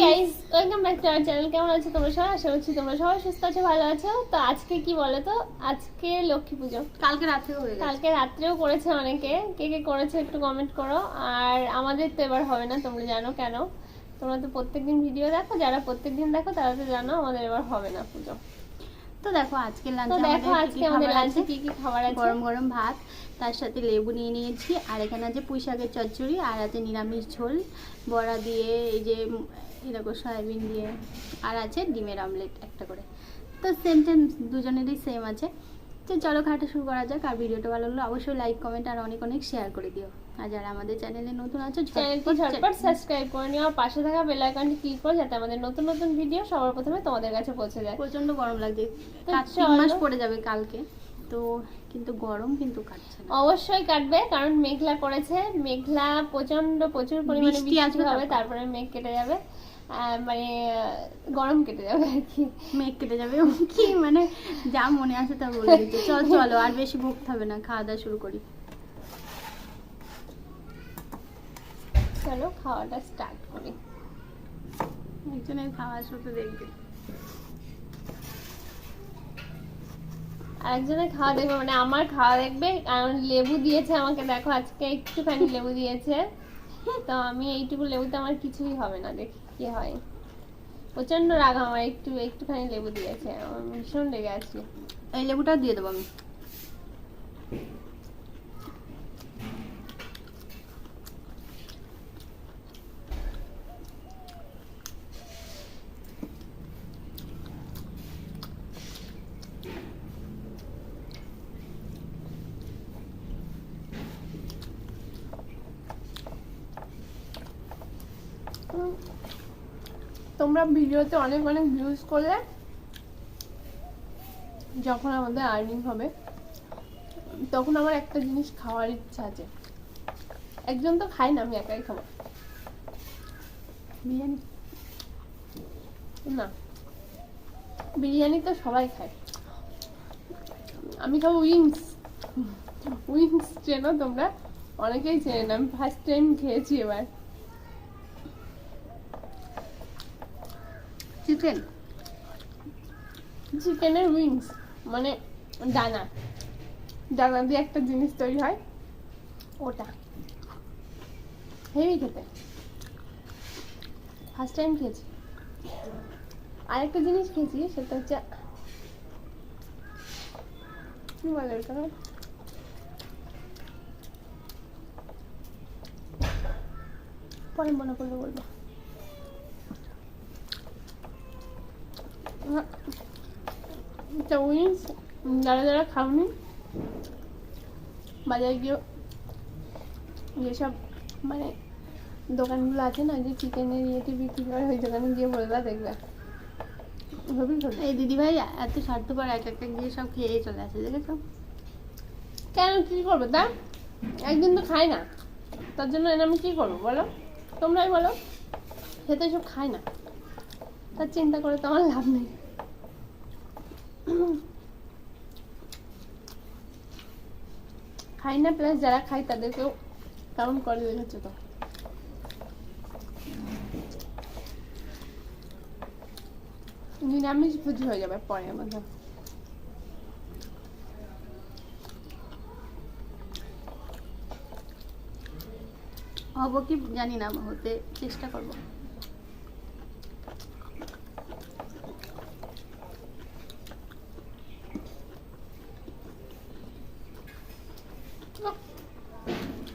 Guys, welcome back to our channel. কেমন আছো তোমরা সবাই? আশা করছি তোমরা সবাই সুস্থ আছো, ভালো আছো। তো আজকে কি বলো তো, আজকে লক্ষ্মী পুজো। কালকে রাত্রেও করেছে অনেকে। কে কে করেছে একটু কমেন্ট করো। আর আমাদের তো এবার হবে না, তোমরা জানো কেন। তোমরা তো প্রত্যেকদিন ভিডিও দেখো, যারা প্রত্যেকদিন দেখো তারা তো জানো আমাদের এবার হবে না পুজো। তো দেখো আজকে আজকে আমাদের লাঞ্চে কি কি খাবার আছে। গরম গরম ভাত, তার সাথে লেবু নিয়ে নিয়েছি, আর এখানে আছে পুঁইশাকের চচ্চড়ি, আর আছে নিরামিষ ঝোল বড়া দিয়ে, এই যে এরকম সয়াবিন দিয়ে, আর আছে ডিমের অমলেট একটা করে। তো সেম দুজনেরই সেম আছে। তো চলো খাওয়াটা শুরু করা যাক। আর ভিডিওটা ভালো লাগলে অবশ্যই লাইক কমেন্ট আর অনেক অনেক শেয়ার করে দিও। আর যারা আমাদের চ্যানেলে নতুন আছো চ্যানেলটি ঝটপট সাবস্ক্রাইব করে নিও, আর পাশে থাকা বেল আইকনটি ক্লিক করো যাতে আমাদের নতুন নতুন ভিডিও সবার প্রথমে তোমাদের কাছে পৌঁছে যায়। প্রচন্ড গরম লাগছে, কার্তিক মাস পড়ে যাবে কালকে, তো কিন্তু গরম কিন্তু কাটছে না। অবশ্যই কাটবে, কারণ মেঘলা করেছে। মেঘলা প্রচুর পরিমাণে বৃষ্টি হবে, তারপরে মেঘ কেটে যাবে, মানে গরম কেটে যাবে আর কি। মেঘ কেটে যাবে কি মানে যা মনে আছে তা বলে দিচ্ছে। চলো আর বেশি ভুগতে হবে না, খাওয়া দাওয়া শুরু করি। চলো খাওয়াটা স্টার্ট করি। একজনের খাওয়া শুরু দেখবে, আরেকজনের খাওয়া দেখবে, মানে আমার খাওয়া দেখবে। কারণ লেবু দিয়েছে আমাকে, দেখো আজকে একটুখানি লেবু দিয়েছে, তো আমি এইটুকু লেবুতে আমার কিছুই হবে না, দেখি কি হয়। প্রচন্ড রাগ আমার, একটুখানি লেবু দিয়েছে, আমার ভীষণ লেগে আছি। এই লেবুটা দিয়ে দেবো আমি। তোমরা ভিডিওতে অনেক অনেক ভিউজ করলে, যখন আমাদের আর্নিং হবে তখন আমার একটা জিনিস খাওয়ার ইচ্ছা আছে। একজন তো খাই না, আমি একাই খাবো। বিরিয়ানি না, বিরিয়ানি তো সবাই খায়, আমি খাবো উইংস। উইংস চেনো তোমরা? অনেকেই চেনে না, আমি ফার্স্ট টাইম খেয়েছি এবার। চিকেনের উইংস, মানে ডানা দিয়ে একটা জিনিস তৈরি হয়, ওটা হেভি খেতে। ফার্স্ট টাইম খেয়েছি। আরেকটা জিনিস খেয়েছি, সেটা হচ্ছে কি বলে ওটা, পরে মনে করলে বলবো। উইংস যারা যারা খাওনি, বাজারে গিয়ে যেসব মানে দোকানগুলো আছে না, যে চিকেনের ইয়েটি বিক্রি করে, ওই দোকানে গিয়ে বলবা, দেখবে খুবই ভালো। এই দিদি ভাই এত স্বার্থপর, এক একটা গিয়ে সব খেয়ে চলে আসে, দেখেছো? কেন, কি করবো তা? একদিন তো খাই না, তার জন্য এনে আমি কি করবো বলো? তোমরাই বলো। সে তো এসব খায় না, তার চিন্তা করে তো আমার লাভ নেই। খাই না, প্লাস যারা খায় তাদেরকেও কাউন্ট করে, দেখেছো তো। নিরামিষ ভোজি হয়ে যাবে পরে আমাদের। হবো কি জানি না, হতে চেষ্টা করবো।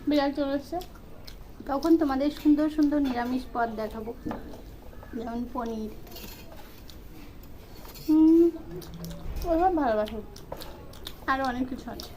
বিড়াল চলে এসছে, তখন তোমাদের সুন্দর সুন্দর নিরামিষ পদ দেখাবো, যেমন পনির। ওইভাবে ভালোবাসো, আরো অনেক কিছু আছে।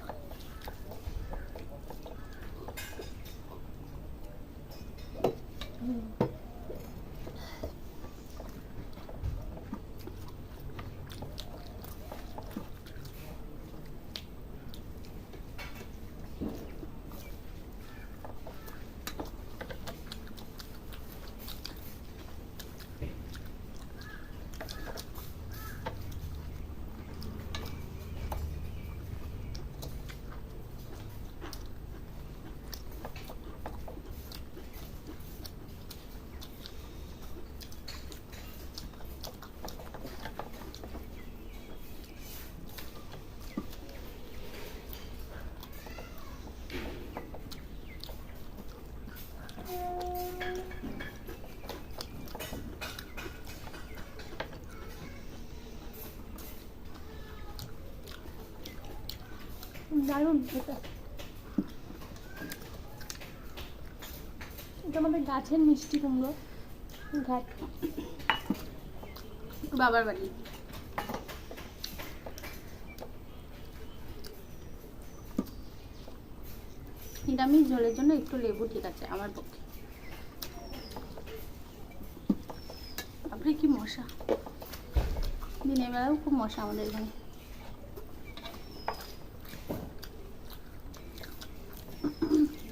দারুণ খেতে। এটা আমাদের গাছের মিষ্টি কুমড়ো, ঘাট বাবার বাড়ি। নিরামিষ ঝোলের জন্য একটু লেবু ঠিক আছে আমার পক্ষে। আপনি কি মশা, দিনের বেলাও খুব মশা আমাদের এখানে।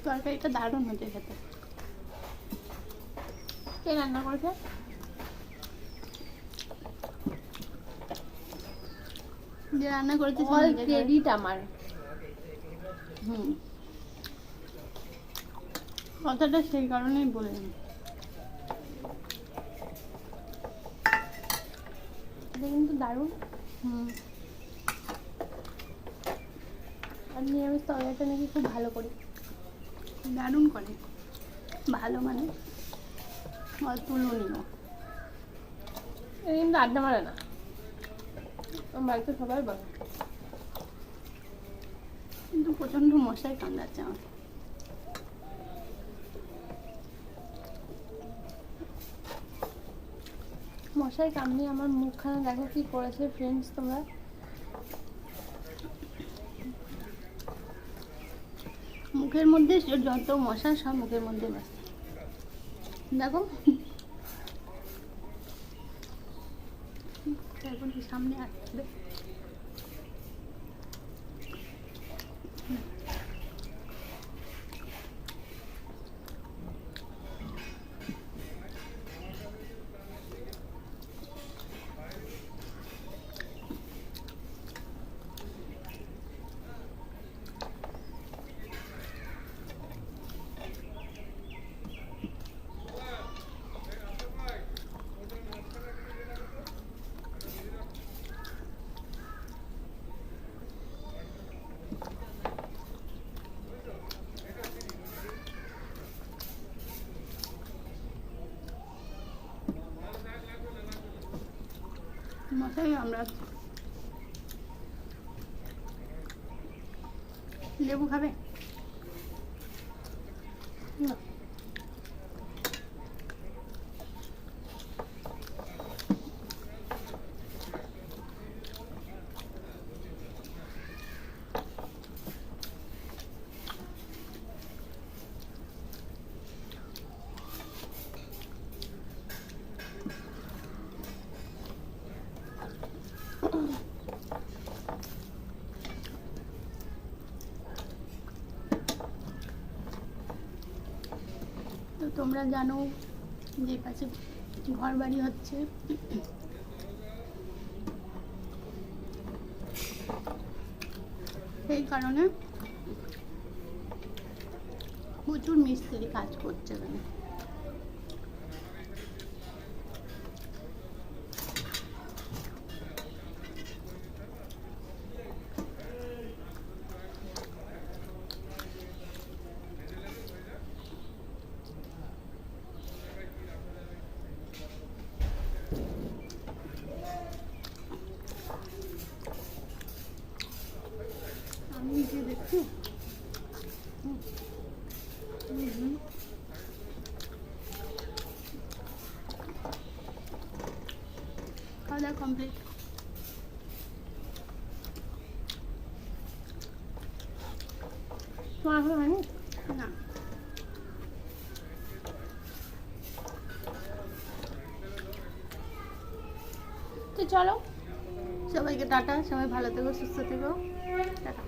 তরকারিটা দারুণ হয়েছে খেতে। কে রান্না করেছে? যে রান্না করেছে সে অল নিজে করে। ক্রেডিট আমার। কথাটা সেই কারণেই বললাম। এটা কিন্তু দারুণ। আর নিরামিষ তরকারিটা নাকি খুব ভালো করি। দারুণ করে, ভালো মানে অতুলনীয়। এটা কিন্তু আড্ডা মারে না, আমার বাড়িতে সবাই বলে। কিন্তু প্রচন্ড মশাই কামড়াচ্ছে আমার। মশাই কামড়িয়ে আমার মুখখানা দেখো কি করেছে ফ্রেন্ডস তোমরা। মুখের মধ্যে যত মশা সব মুখের মধ্যে বাস। দেখো এখন সামনে আসবে। মশাই আমরা লেবু খাবে না, তো তোমরা জানো যে পাশে ঘর বাড়ি হচ্ছে, সেই কারণে প্রচুর মিস্ত্রি কাজ করছে এখানে। আমি যে দেখছি খাওয়া দাওয়া কমপ্লিট। তোমার এখন হয়নি? না, তো চলো, সবাইকে টাটা, সবাই ভালো থেকো, সুস্থ থেকো, টাটা।